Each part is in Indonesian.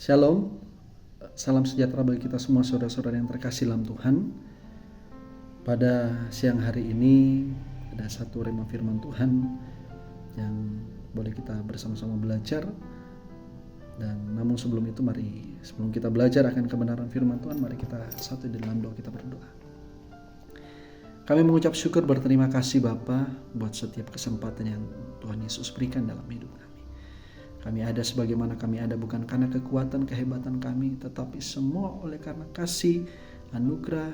Shalom, salam sejahtera bagi kita semua saudara-saudara yang terkasih dalam Tuhan. Pada siang hari ini ada satu rema firman Tuhan yang boleh kita bersama-sama belajar. Dan namun sebelum itu sebelum kita belajar akan kebenaran firman Tuhan, mari kita satu di dalam doa, kita berdoa. Kami mengucap syukur berterima kasih Bapa buat setiap kesempatan yang Tuhan Yesus berikan dalam hidup kami. Kami ada sebagaimana kami ada bukan karena kekuatan, kehebatan kami, tetapi semua oleh karena kasih, anugerah,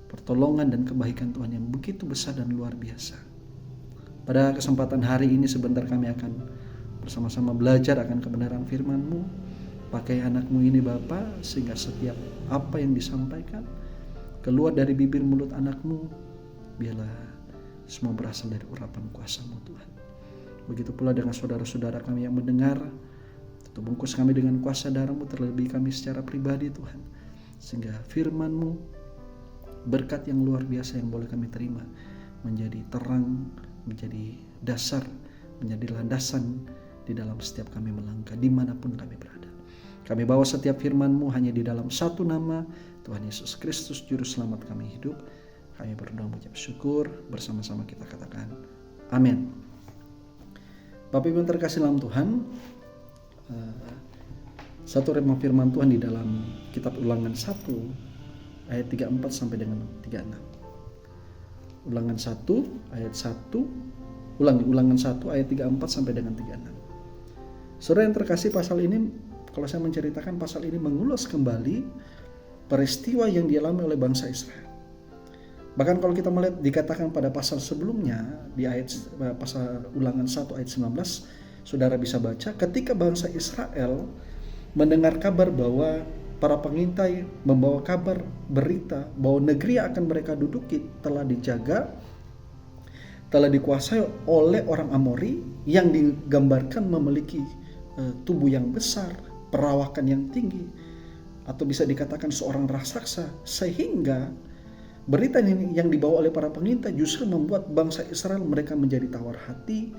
pertolongan dan kebaikan Tuhan yang begitu besar dan luar biasa. Pada kesempatan hari ini sebentar kami akan bersama-sama belajar akan kebenaran firman-Mu. Pakai anak-Mu ini Bapa, sehingga setiap apa yang disampaikan keluar dari bibir mulut anak-Mu, biarlah semua berasal dari urapan kuasa-Mu Tuhan. Begitu pula dengan saudara-saudara kami yang mendengar, tutup bungkus kami dengan kuasa darah-Mu, terlebih kami secara pribadi Tuhan, sehingga firman-Mu, berkat yang luar biasa yang boleh kami terima, menjadi terang, menjadi dasar, menjadi landasan di dalam setiap kami melangkah dimanapun kami berada. Kami bawa setiap firman-Mu hanya di dalam satu nama, Tuhan Yesus Kristus Juru Selamat kami hidup. Kami berdoa mengucap syukur, bersama-sama kita katakan amin. Bapak Ibu yang terkasih dalam Tuhan, satu rema firman Tuhan di dalam kitab Ulangan 1 ayat 34 sampai dengan 36. Ulangan 1 ayat 1, Ulangan 1 ayat 34 sampai dengan 36. Saudara yang terkasih, pasal ini, kalau saya menceritakan pasal ini mengulas kembali peristiwa yang dialami oleh bangsa Israel. Bahkan kalau kita melihat dikatakan pada pasal sebelumnya, di pasal Ulangan 1 ayat 19, saudara bisa baca, ketika bangsa Israel mendengar kabar bahwa para pengintai membawa kabar berita bahwa negeri yang akan mereka duduki telah dijaga, telah dikuasai oleh orang Amori yang digambarkan memiliki tubuh yang besar, perawakan yang tinggi, atau bisa dikatakan seorang raksasa, sehingga berita ini yang dibawa oleh para pengintai justru membuat bangsa Israel mereka menjadi tawar hati,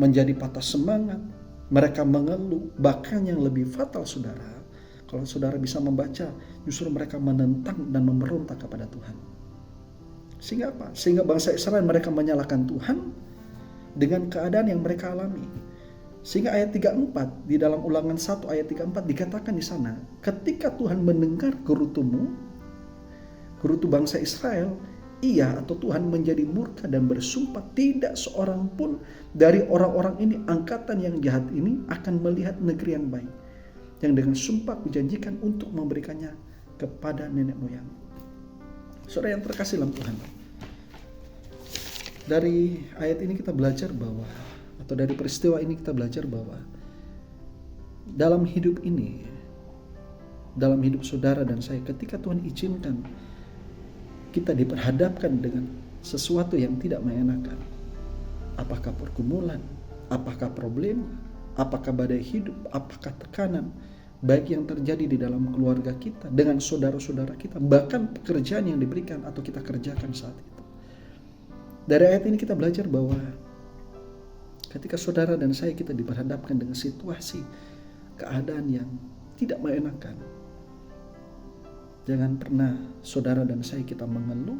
menjadi patah semangat, mereka mengeluh. Bahkan yang lebih fatal saudara, kalau saudara bisa membaca, justru mereka menentang dan memberontak kepada Tuhan. Sehingga apa? Sehingga bangsa Israel mereka menyalahkan Tuhan dengan keadaan yang mereka alami. Sehingga ayat 34 di dalam Ulangan 1 ayat 34 dikatakan di sana, ketika Tuhan mendengar gerutu bangsa Israel, ia atau Tuhan menjadi murka dan bersumpah tidak seorang pun dari orang-orang ini, angkatan yang jahat ini, akan melihat negeri yang baik yang dengan sumpah kujanjikan untuk memberikannya kepada nenek moyang. Saudara yang terkasih dalam Tuhan, dari ayat ini kita belajar bahwa, atau dari peristiwa ini kita belajar bahwa dalam hidup ini, dalam hidup saudara dan saya, ketika Tuhan izinkan kita diperhadapkan dengan sesuatu yang tidak mengenakan, apakah pergumulan, apakah problem, apakah badai hidup, apakah tekanan, baik yang terjadi di dalam keluarga kita, dengan saudara-saudara kita, bahkan pekerjaan yang diberikan atau kita kerjakan saat itu. Dari ayat ini kita belajar bahwa ketika saudara dan saya kita diperhadapkan dengan situasi, keadaan yang tidak mengenakan, jangan pernah saudara dan saya kita mengeluh.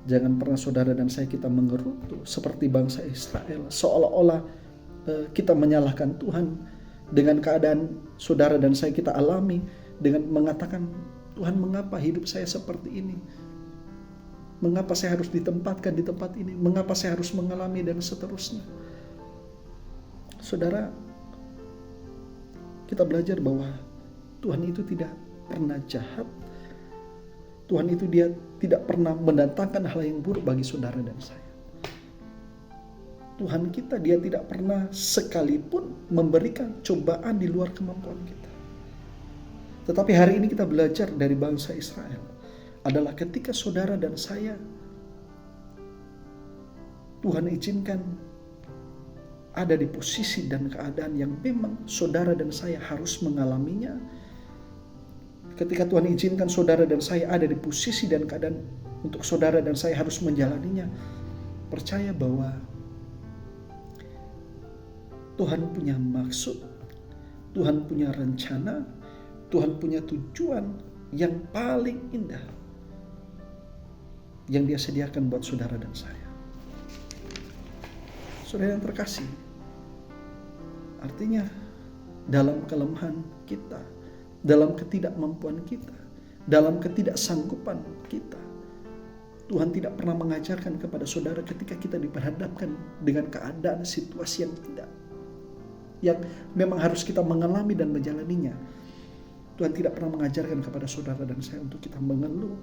Jangan pernah saudara dan saya kita mengerutu seperti bangsa Israel, seolah-olah kita menyalahkan Tuhan dengan keadaan saudara dan saya kita alami, dengan mengatakan, Tuhan, mengapa hidup saya seperti ini? Mengapa saya harus ditempatkan di tempat ini? Mengapa saya harus mengalami, dan seterusnya. Saudara, kita belajar bahwa Tuhan itu tidak pernah jahat. Tuhan itu dia tidak pernah mendatangkan hal yang buruk bagi saudara dan saya. Tuhan kita dia tidak pernah sekalipun memberikan cobaan di luar kemampuan kita. Tetapi hari ini kita belajar dari bangsa Israel adalah ketika saudara dan saya, Tuhan izinkan ada di posisi dan keadaan yang memang saudara dan saya harus mengalaminya. Ketika Tuhan izinkan saudara dan saya ada di posisi dan keadaan untuk saudara dan saya harus menjalaninya, percaya bahwa Tuhan punya maksud, Tuhan punya rencana, Tuhan punya tujuan yang paling indah yang Dia sediakan buat saudara dan saya. Saudara yang terkasih, artinya dalam kelemahan kita, dalam ketidakmampuan kita, dalam ketidaksanggupan kita, Tuhan tidak pernah mengajarkan kepada saudara ketika kita diperhadapkan dengan keadaan situasi yang memang harus kita mengalami dan menjalaninya. Tuhan tidak pernah mengajarkan kepada saudara dan saya untuk kita mengeluh,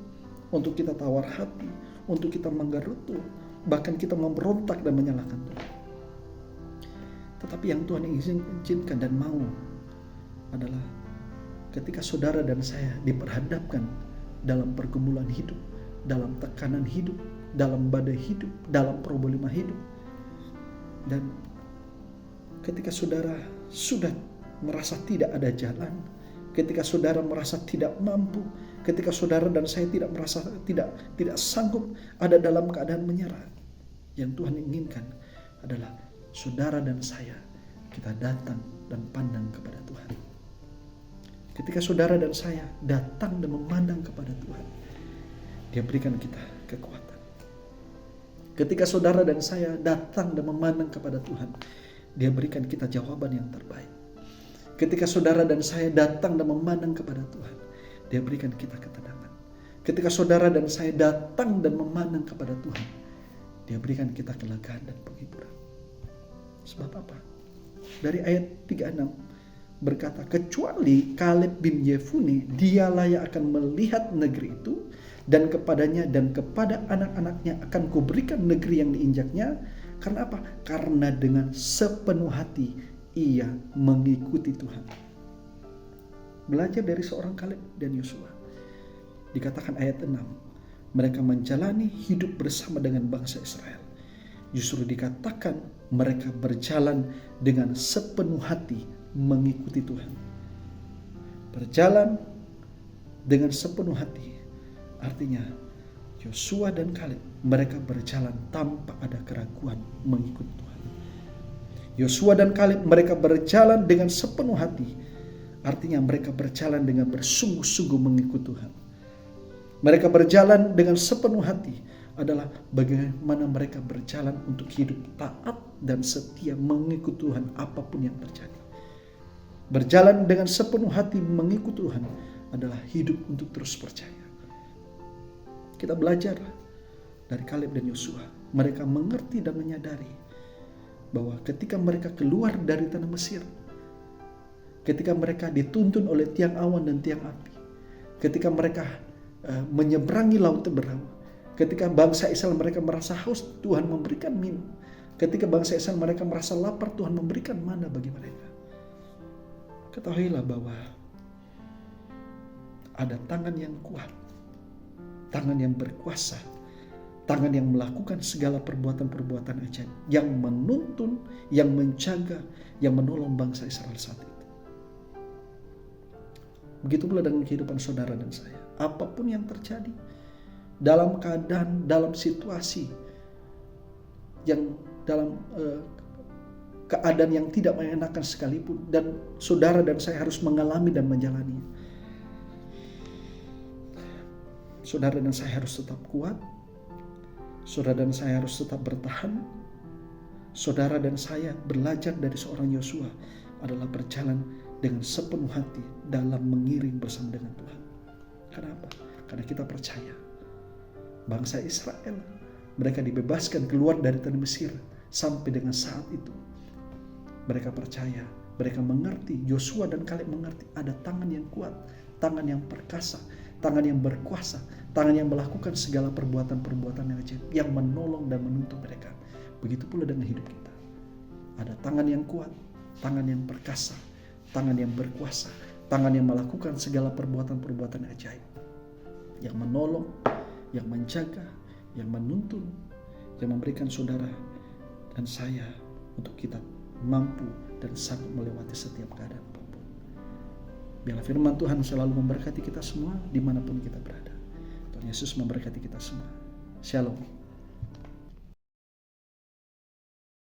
untuk kita tawar hati, untuk kita menggerutu, bahkan kita memberontak dan menyalahkan Tuhan. Tetapi yang Tuhan izinkan dan mau adalah ketika saudara dan saya diperhadapkan dalam pergumulan hidup, dalam tekanan hidup, dalam badai hidup, dalam problema hidup, dan ketika saudara sudah merasa tidak ada jalan, ketika saudara merasa tidak mampu, ketika saudara dan saya tidak sanggup, ada dalam keadaan menyerah, yang Tuhan inginkan adalah saudara dan saya kita datang dan pandang kepada Tuhan. Ketika saudara dan saya datang dan memandang kepada Tuhan, Dia berikan kita kekuatan. Ketika saudara dan saya datang dan memandang kepada Tuhan, Dia berikan kita jawaban yang terbaik. Ketika saudara dan saya datang dan memandang kepada Tuhan, Dia berikan kita ketenangan. Ketika saudara dan saya datang dan memandang kepada Tuhan, Dia berikan kita kelegaan dan penghiburan. Sebab apa? Dari ayat 36 berkata, kecuali Kaleb bin Yefune, dialah yang akan melihat negeri itu, dan kepadanya dan kepada anak-anaknya akan kuberikan negeri yang diinjaknya. Karena apa? Karena dengan sepenuh hati ia mengikuti Tuhan. Belajar dari seorang Kaleb dan Yosua. Dikatakan ayat 6, mereka menjalani hidup bersama dengan bangsa Israel. Justru dikatakan mereka berjalan dengan sepenuh hati mengikuti Tuhan. Berjalan dengan sepenuh hati artinya Yosua dan Kaleb, mereka berjalan tanpa ada keraguan mengikut Tuhan. Yosua dan Kaleb, mereka berjalan dengan sepenuh hati. Artinya mereka berjalan dengan bersungguh-sungguh mengikut Tuhan. Mereka berjalan dengan sepenuh hati adalah bagaimana mereka berjalan untuk hidup taat dan setia mengikut Tuhan apapun yang terjadi. Berjalan dengan sepenuh hati mengikut Tuhan adalah hidup untuk terus percaya. Kita belajar dari Kaleb dan Yosua. Mereka mengerti dan menyadari bahwa ketika mereka keluar dari tanah Mesir, ketika mereka dituntun oleh tiang awan dan tiang api, ketika mereka menyeberangi laut Teberau, ketika bangsa Israel mereka merasa haus, Tuhan memberikan minum. Ketika bangsa Israel mereka merasa lapar, Tuhan memberikan mana bagi mereka. Ketahuilah bahwa ada tangan yang kuat, tangan yang berkuasa, tangan yang melakukan segala perbuatan-perbuatan ajaib, yang menuntun, yang menjaga, yang menolong bangsa Israel saat itu. Begitu pula dengan kehidupan saudara dan saya. Apapun yang terjadi, dalam keadaan, dalam situasi, yang dalam keadaan yang tidak mengenakan sekalipun, dan saudara dan saya harus mengalami dan menjalaninya, saudara dan saya harus tetap kuat. Saudara dan saya harus tetap bertahan. Saudara dan saya belajar dari seorang Yosua adalah berjalan dengan sepenuh hati dalam mengiring bersama dengan Tuhan. Kenapa? Karena kita percaya bangsa Israel, mereka dibebaskan keluar dari tanah Mesir. Sampai dengan saat itu mereka percaya, mereka mengerti, Yosua dan Kaleb mengerti ada tangan yang kuat, tangan yang perkasa, tangan yang berkuasa, tangan yang melakukan segala perbuatan-perbuatan yang ajaib, yang menolong dan menuntun mereka. Begitu pula dengan hidup kita. Ada tangan yang kuat, tangan yang perkasa, tangan yang berkuasa, tangan yang melakukan segala perbuatan-perbuatan ajaib, yang menolong, yang menjaga, yang menuntun, yang memberikan saudara dan saya untuk kita mampu dan sanggup melewati setiap keadaan apapun. Biarlah firman Tuhan selalu memberkati kita semua dimanapun kita berada. Tuhan Yesus memberkati kita semua. Shalom.